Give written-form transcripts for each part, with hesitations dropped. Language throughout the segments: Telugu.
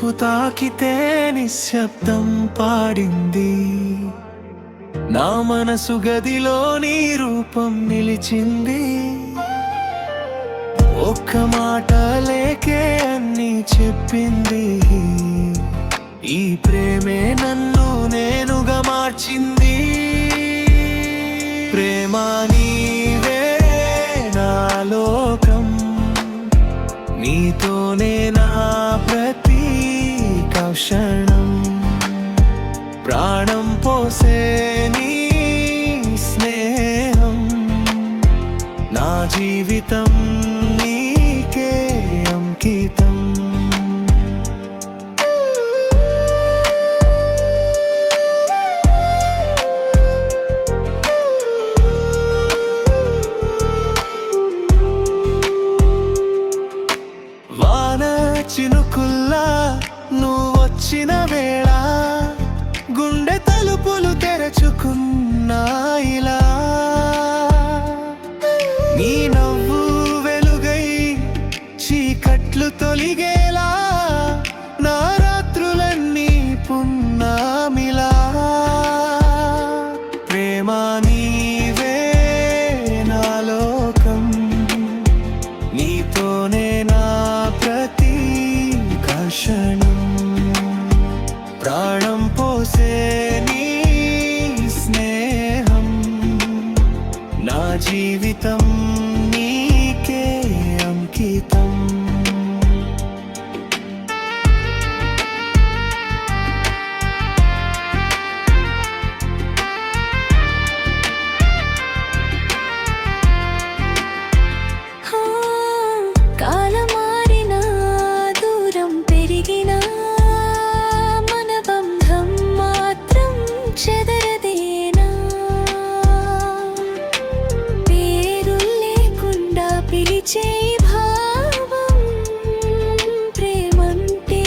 చూపు తాకితే నిశ్శబ్దం పాడింది. నా మనసు గదిలో నీ రూపం నిలిచింది. ఒక్క మాట లేకే అన్నీ చెప్పింది. ఈ ప్రేమే నన్ను నేనుగా మార్చింది. ప్రేమ నీవే నా లోకం, నీతోనే నా ప్రతి క్షణం. ప్రాణం పోసే నీ స్నేహం, నా జీవితం నీకే అంకితం. వాన చినుకుల్లా నువ్వొచ్చిన వేళ గుండె తలుపులు తెరచుకున్నాయిలా. నీ నవ్వు వెలుగై చీకట్లు తొలిగేలా, నా రాత్రులన్నీ పున్నామిలా. ప్రేమ నీవే నా లోకం, నీతోనే నా ప్రతి క్షణం. ప్రాణం పోసే నీ స్నేహం, నా జీవితం నీకే అంకితం. కాలమారినా దూరం పెరిగినా మన బంధం మాత్రం చెదరదేనా. పేరు లేకుండా పిలిచే భావం, ప్రేమంటే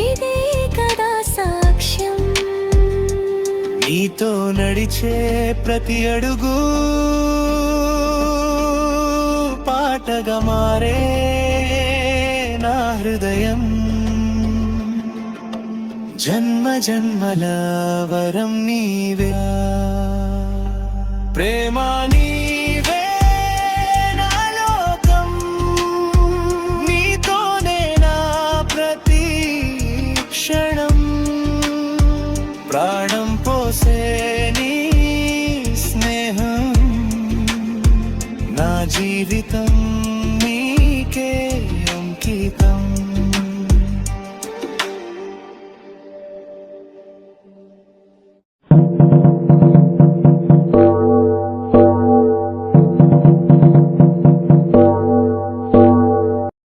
ఇదే కదా సాక్ష్యం. నీతో నడిచే ప్రతి అడుగు పాటగా మారే నా హృదయం. జన్మ జన్మల వరం నీవే. ప్రేమ నీవే నా లోకం, నీతోనే నా ప్రతి క్షణం. ప్రాణం పోసే నీ స్నేహం, నా జీవితం నీకే అంకితం.